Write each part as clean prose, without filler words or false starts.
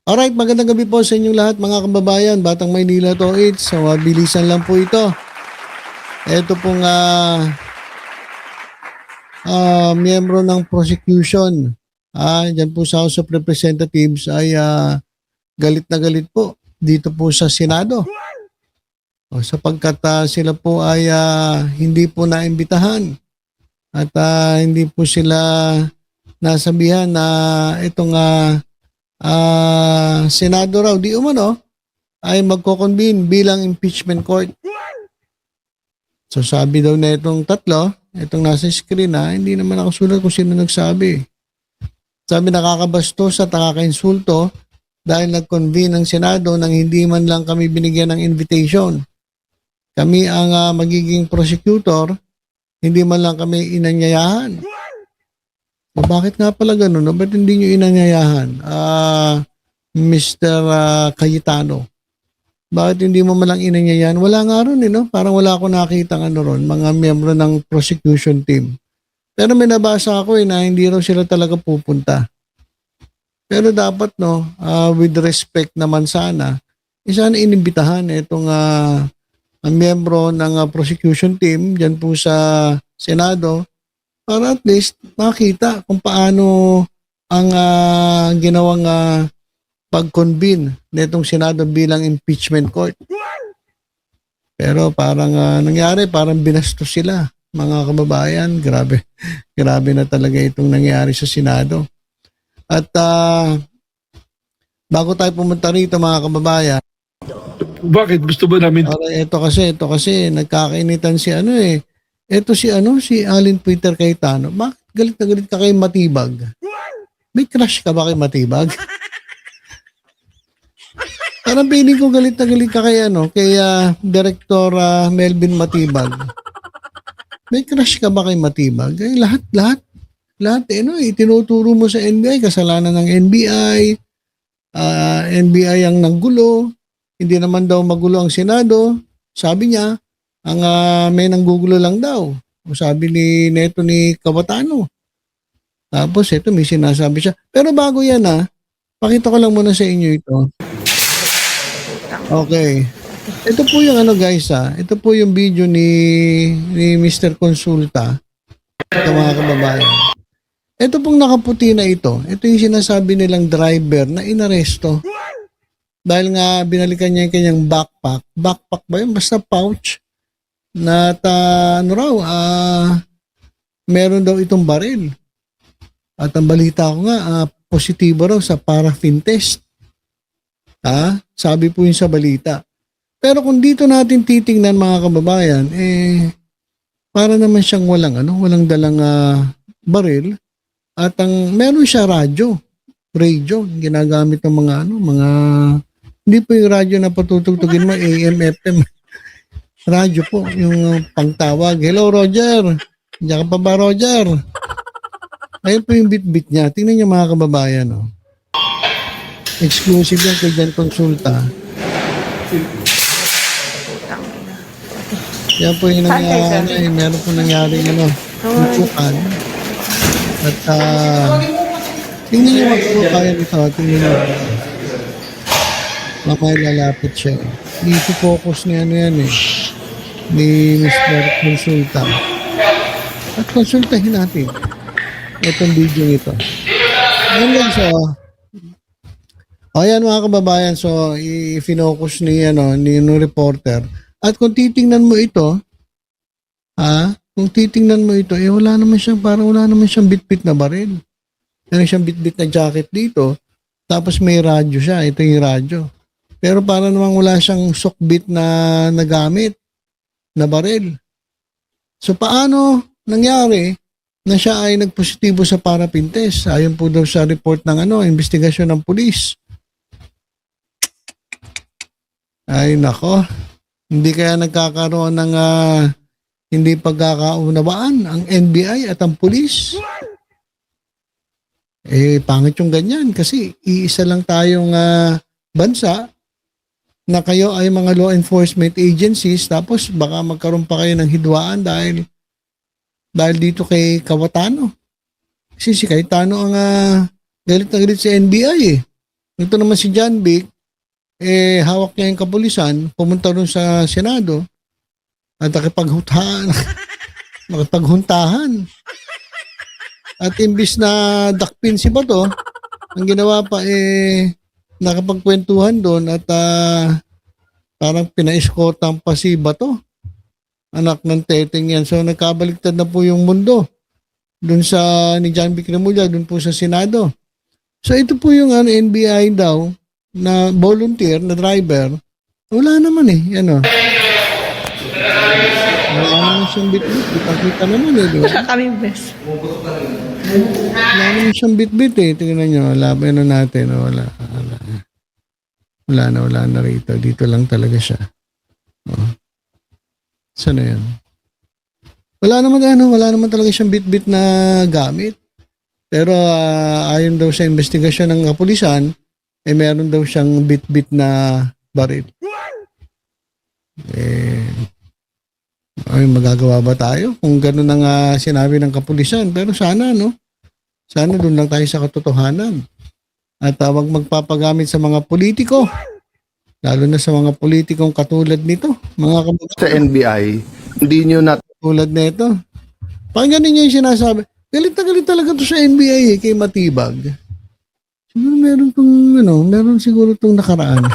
Alright, magandang gabi po sa inyong lahat mga kababayan. Batang Maynila to it's. So, mabilisan lang po ito. Ito pong miyembro ng prosecution. Dyan po sa House of Representatives ay galit na galit po dito po sa Senado. Sapagkat sila po ay hindi po naimbitahan at hindi po sila nasabihan na itong Senado raw di umano ay magko-convene bilang impeachment court. So sabi daw na itong tatlo, itong nasa screen hindi naman ako sulat kung sino nagsabi. Sabi nakakabastos at nakakainsulto dahil nag-convene ang Senado nang hindi man lang kami binigyan ng invitation. Kami ang magiging prosecutor, hindi man lang kami inanyayahan. O bakit nga pala ganun? Ba't hindi nyo inanyayahan? Mr. Cayetano. Bakit hindi mo malang inanyayahan? Wala nga ron no? Parang wala ako nakita ron, mga miyembro ng prosecution team. Pero may nabasa ako na hindi raw sila talaga pupunta. Pero dapat with respect naman sana, sana inimbitahan itong ang miyembro ng prosecution team dyan po sa Senado para at least makita kung paano ang ginawang pag-convene nitong Senado bilang impeachment court. Pero parang nangyari, parang binastos sila, mga kababayan. Grabe. Grabe na talaga itong nangyari sa Senado. At bago tayo pumunta rito, mga kababayan. Bakit? Gusto ba namin? Ito kasi, nagkakainitan si Ito si Alin Peter Cayetano. Bakit galit na galit ka kay Matibag? May crush ka ba kay Matibag? Parang piling ko galit na galit ka kay Director Melvin Matibag. May crush ka ba kay Matibag? Lahat tinuturo mo sa NBI, kasalanan ng NBI. NBI ang nanggulo. Hindi naman daw magulo ang Senado. Sabi niya, ang may nanggugulo lang daw. O sabi ni Cayetano. Tapos ito may sinasabi siya. Pero bago yan pakita ko lang muna sa inyo ito. Okay. Ito po yung guys ito po yung video ni Mr. Consulta. Ito mga kababayan. Ito pong nakaputi na ito. Ito yung sinasabi nilang driver na inaresto. Dahil nga binalikan niya yung kanyang backpack. Backpack ba yun? Basta pouch. Na meron daw itong baril. At ang balita ko nga, positibo raw sa paraffin test. Sabi po yun sa balita. Pero kung dito natin titingnan mga kababayan, para naman siyang walang dalang baril. At meron siya radio, ginagamit ng mga hindi po yung radyo na patutugtugin mo, AM, FM. Radyo po, yung pangtawag. Hello, Roger. Diyan ka pa ba, Roger? Ayun po yung bit-bit niya. Tingnan niyo mga kababayan. Exclusive yan kay Jan Consulta. Yan po yung nangyari. Meron po nangyari tutukan. At tingnan niyo magtutukan ito. Tingnan niyo. Mamaya lalapit siya. I-focus niya ni Mr. Consulta. At konsultahin natin itong video ito. Ayan guys, ayan mga kababayan, so i-focus ni reporter. At kung titingnan mo ito, wala naman siyang bit-bit na baril. Meron siyang bit-bit na jacket dito, tapos may radyo siya, ito yung radyo. Pero para namang wala siyang sukbit na nagamit na baril. So paano nangyari na siya ay nagpositibo sa paraffin test? Ayon po daw sa report ng investigasyon ng pulis. Ay nako, hindi kaya nagkakaroon ng hindi pagkakaunawaan ang NBI at ang pulis? Pangit yung ganyan kasi iisa lang tayong bansa na kayo ay mga law enforcement agencies tapos baka magkaroon pa kayo ng hidwaan dahil dito kay Cayetano. Kasi si Cayetano ang galit na galit sa NBI Ito naman si John Vic, hawak niya yung kapulisan, pumunta doon sa Senado at nakipaghuntahan. At imbis na dakpin si Bato, ang ginawa pa nakapagkwentuhan doon at parang pina-escortan pa si Bato. Anak ng teteng yan. So nagkabaliktad na po yung mundo. Doon sa ni John Vic Remulla, doon po sa Senado. So ito po yung NBI daw na volunteer na driver. Wala naman Yan wala naman siyang bit-bit. Kita naman di ba? Wala kami best. Wala naman siyang bit-bit Tingnan nyo. Laban na natin. Wala na rito. Dito lang talaga siya. Saan na yan? Wala naman talaga siyang bit-bit na gamit. Pero ayon daw sa investigasyon ng kapulisan, meron daw siyang bit-bit na baril. Ay, magagawa ba tayo kung gano'n ang sinabi ng kapulisan? Pero sana, sana doon lang tayo sa katotohanan. At wag magpapagamit sa mga politiko. Lalo na sa mga politikong katulad nito. Mga kababayan. Sa NBI, hindi nyo na Tulad nito. Pakinggan ninyo yung sinasabi. Galit na galit talaga to sa NBI kay Matibag. Siguro meron siguro itong nakaraan.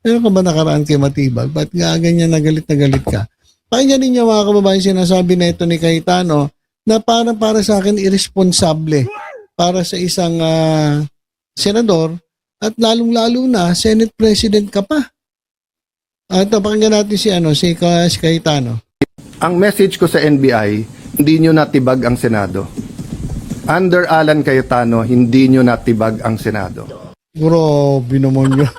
Meron ka ba nakaraan kay Matibag? Ba't nga ganyan na galit ka? Pakinggan ninyo mga kababayan sinasabi na ito ni Cayetano na para sa akin irresponsable para sa isang senador at lalong-lalo na Senate President ka pa. At pakinggan natin si Cayetano. ang message ko sa NBI, hindi nyo natibag ang Senado. Under Alan Cayetano, hindi nyo natibag ang Senado. Grabe naman yan.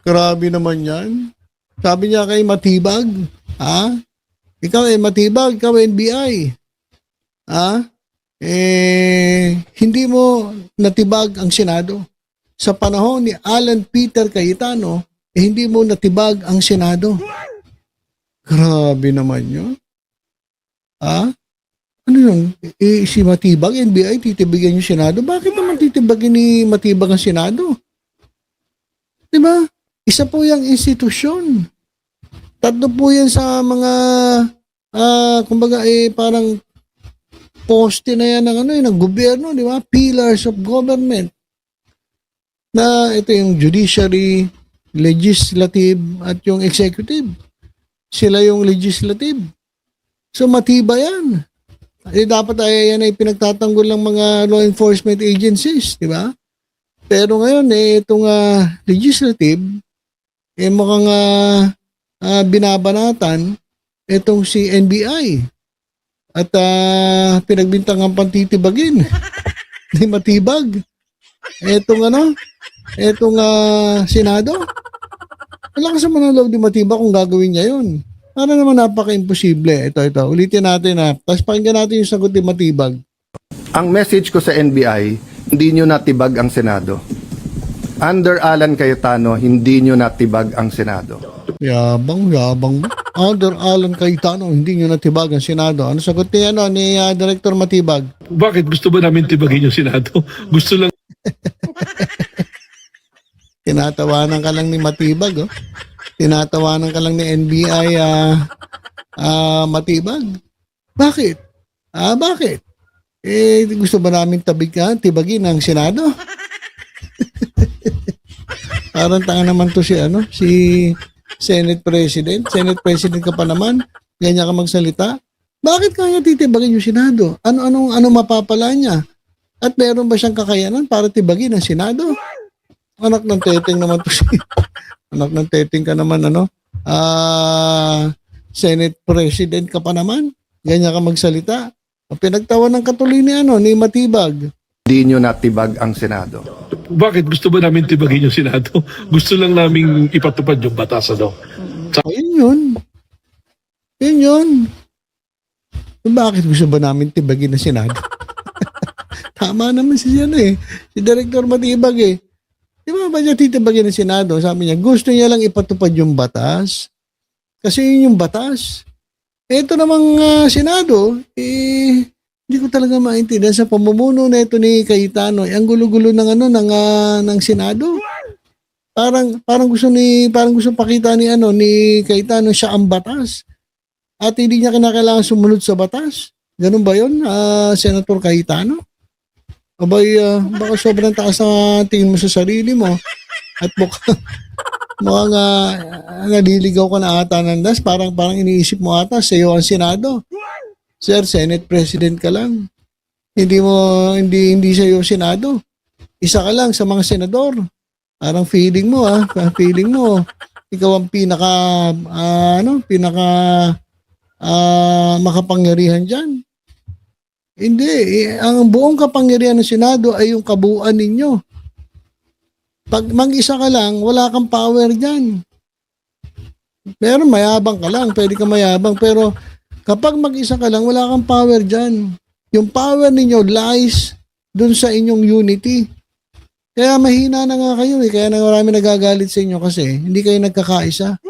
Grabe naman yan. Sabi niya kay Matibag, ikaw Matibag, ikaw NBI. Hindi mo natibag ang Senado. Sa panahon ni Alan Peter Cayetano, hindi mo natibag ang Senado. Grabe naman yun. Ano yun? Si Matibag, NBI, titibigyan yung Senado. Bakit naman titibagin ni Matibag ang Senado? Diba? Isa po yung institusyon. Tatlo po yan sa mga, kumbaga, parang poste na yan ng gobyerno, di ba? Pillars of government. Na ito yung judiciary, legislative, at yung executive. Sila yung legislative. So matibay yan. Dapat yan ay pinagtatanggol ng mga law enforcement agencies, di ba? Pero ngayon itong legislative mukhang binabanatan itong si NBI at pinagbintangan pantitibagin ni Matibag. Itong Senado. Malakas naman ang loob ni Matibag kung gagawin niya yun. Para naman napaka-imposible. Ito. Ulitin natin Tapos pakinggan natin yung sagot ni Matibag. Ang message ko sa NBI, hindi nyo natibag ang Senado. Under Alan Cayetano, hindi nyo natibag ang Senado. Yabang. Under Alan Cayetano, hindi nyo natibag ang Senado. Ano sagot ni Director Matibag? Bakit gusto ba namin tibagin yung Senado? Gusto lang Tinatawanan ka lang ni Matibag. Tinatawanan ka lang ni NBI Matibag. Bakit? Bakit? Gusto ba namin tibagin ang Senado? Parang tanga naman to si Senate President. Senate President ka pa naman. Ganyan ka magsalita. Bakit kaya titibagin yung Senado? Ano mapapala niya? At meron ba siyang kakayanan para tibagin ang Senado? Anak ng teteng naman to anak ng teteng ka naman Senate President ka pa naman. Ganyan ka magsalita. Pinagtawan ng katuloy ni Matibag. Hindi nyo natibag ang Senado. bakit gusto ba namin tibagin yung Senado? Gusto lang namin ipatupad yung batas, Yun yun. Bakit gusto ba namin tibagin ang Senado? Tama naman si Director Matibag Di ba niya titibagin ng Senado? Sabi niya, gusto niya lang ipatupad yung batas. Kasi yun yung batas. Ito namang Senado, Hindi ko talaga maintindihan sa pamumuno na ito ni Cayetano. Ang gulo-gulo ng ng Senado. Parang gusto pakita ni Cayetano siya ang batas. At hindi niya kinakailangan sumunod sa batas. Ganun ba 'yon, Senator Cayetano? Abay, baka sobrang taas na tingin mo sa sarili mo. At mukhang naliligaw ka na ata ng das. Parang iniisip mo ata sa iyo ang Senado. Sir, Senate President ka lang. Hindi sa iyo Senado. Isa ka lang sa mga senador. Parang feeling mo ikaw ang makapangyarihan diyan. Hindi, ang buong kapangyarihan ng Senado ay yung kabuuan ninyo. Pag mag-isa ka lang, wala kang power diyan. Pero mayabang ka lang, pwede ka mayabang, pero kapag mag-isa ka lang, wala kang power dyan. Yung power ninyo lies dun sa inyong unity. Kaya mahina na nga kayo Kaya na marami nagagalit sa inyo kasi hindi kayo nagkakaisa.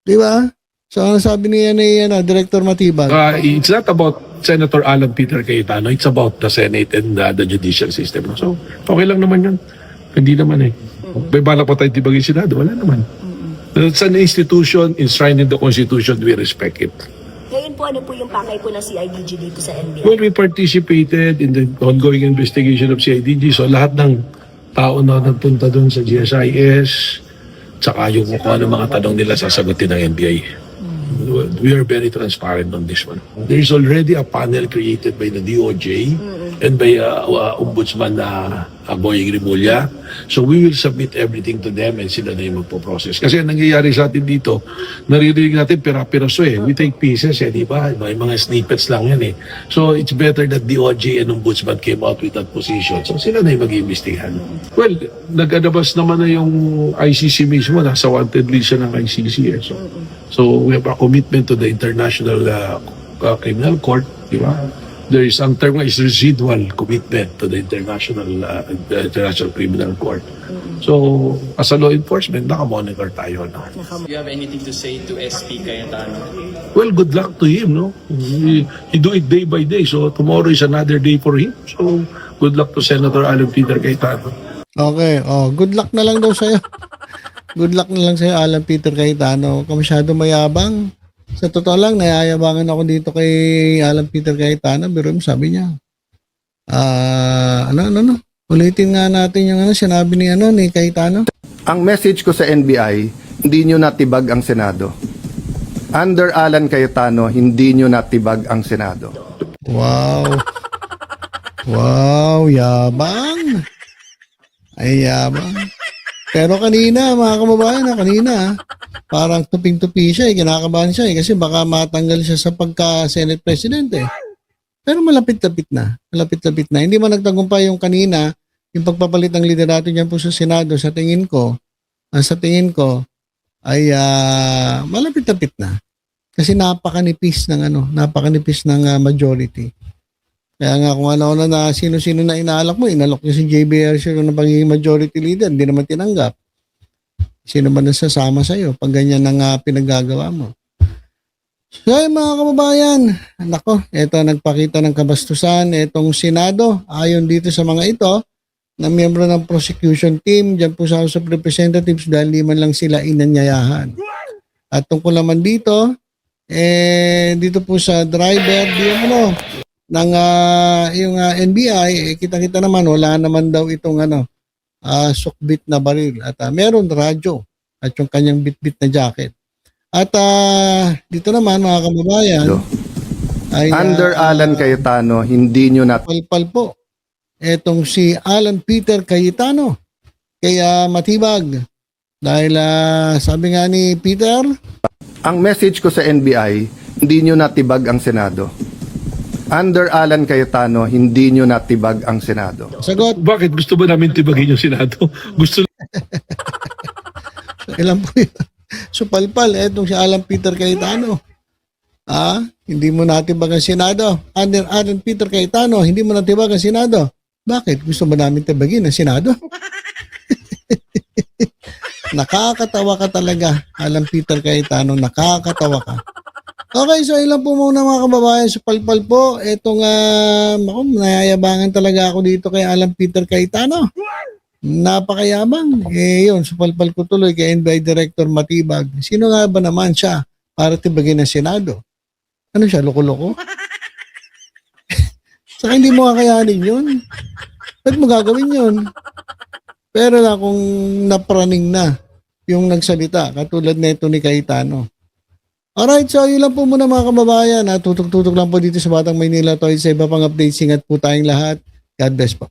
Di ba? So, ano sabi niya Director Matibag? It's not about Senator Alan Peter Cayetano. It's about the Senate and the judicial system. So, okay lang naman yun. Hindi naman May balak pa tayo tibagin Senado. Wala naman. It's an institution enshrined in the Constitution. We respect it. Ngayon po, ano po yung pakay po ng CIDG dito sa NBI? Well, we participated in the ongoing investigation of CIDG. So lahat ng tao na nagpunta doon sa GSIS, tsaka yung kung ano mga tanong nila sasagutin ng NBI. We are very transparent on this one. There is already a panel created by the DOJ and by Ombudsman Boying Rimulya. So we will submit everything to them and sila na yung magpo-process. Kasi ang nangyayari sa atin dito, naririnig natin pira-piraso We take pieces di ba? May mga snippets lang yan So it's better that DOJ and Ombudsman came out with that position. So sila na yung mag-iimbestigahan. Well, nag-adabas naman na yung ICC mismo. Nasa wanted list siya ng ICC So we have a commitment to the International Criminal Court, di ba? There is ang term is residual commitment to the International Criminal Court. So, as a law enforcement, naka-monitor tayo. Do you have anything to say to SP Cayetano? Well, good luck to him, He do it day by day. So, tomorrow is another day for him. So, good luck to Senator Alan Peter Cayetano. Okay, good luck na lang daw sa'yo. Good luck na lang sa'yo, Alan Peter Cayetano. Huwag ka masyado mayabang. Sa totoo lang, nayayabangan ako dito kay Alan Peter Cayetano. Pero sabi niya, ulitin nga natin yung sinabi ni Cayetano. Ang message ko sa NBI, hindi nyo natibag ang Senado. Under Alan Cayetano, hindi nyo natibag ang Senado. Wow. Wow, yabang. Ay, yabang. Pero kanina, mga kababayan, parang tuping-tupi siya, kinakabahan siya kasi baka matanggal siya sa pagka-Senate President Pero malapit-lapit na. Hindi man nagtagumpay yung kanina, yung pagpapalit ng liderato niyan po sa Senado, sa tingin ko ay malapit-lapit na. Kasi napakanipis ng majority. Kaya nga kung ano na sino-sino na inaalok mo, inalok niya si JBR siya na pagiging majority leader, hindi naman tinanggap. Sino ba nasasama sa'yo pag ganyan ang pinagagawa mo? So mga kababayan, eto nagpakita ng kabastusan, etong Senado, ayon dito sa mga ito, na miyembro ng prosecution team, dyan po sa House of Representatives dahil di man lang sila inanyayahan. At tungkol naman dito, dito po sa driver, ng yung NBI, kita-kita naman wala naman daw itong sukbit na baril at meron radyo at yung kanyang bit-bit na jacket. At dito naman mga kababayan ay Under Alan Cayetano, hindi nyo palpal po etong si Alan Peter Cayetano kaya matibag dahil sabi nga ni Peter, ang message ko sa NBI, hindi nyo natibag ang Senado. Under Alan Cayetano, hindi nyo natibag ang Senado. sagot, Bakit? Gusto ba namin tibagin yung Senado? Gusto ilan po yun? So palpal, etong si Alan Peter Cayetano. Hindi mo natibag ang Senado. Under Alan Peter Cayetano, hindi mo natibag ang Senado. Bakit? Gusto ba namin tibagin ang Senado? Nakakatawa ka talaga, Alan Peter Cayetano. Nakakatawa ka. Okay, so ilan po muna mga kababayan sa palpal po. Itong, nayayabangan talaga ako dito kay Alan Peter Cayetano. Napakayabang. Yun, sa palpal ko tuloy kay NBI Director Matibag. Sino nga ba naman siya para tibagin ng Senado? Ano siya, loko-loko? Saka hindi mo kakayanin yun. Ba't mo gagawin yun? Pero na kung napraning na yung nagsalita, katulad nito ni Cayetano. Alright, so yun lang po muna mga kababayan. Tutok-tutok lang po dito sa Batang Maynila. Sa iba pang updates, ingat po tayong lahat. God bless po.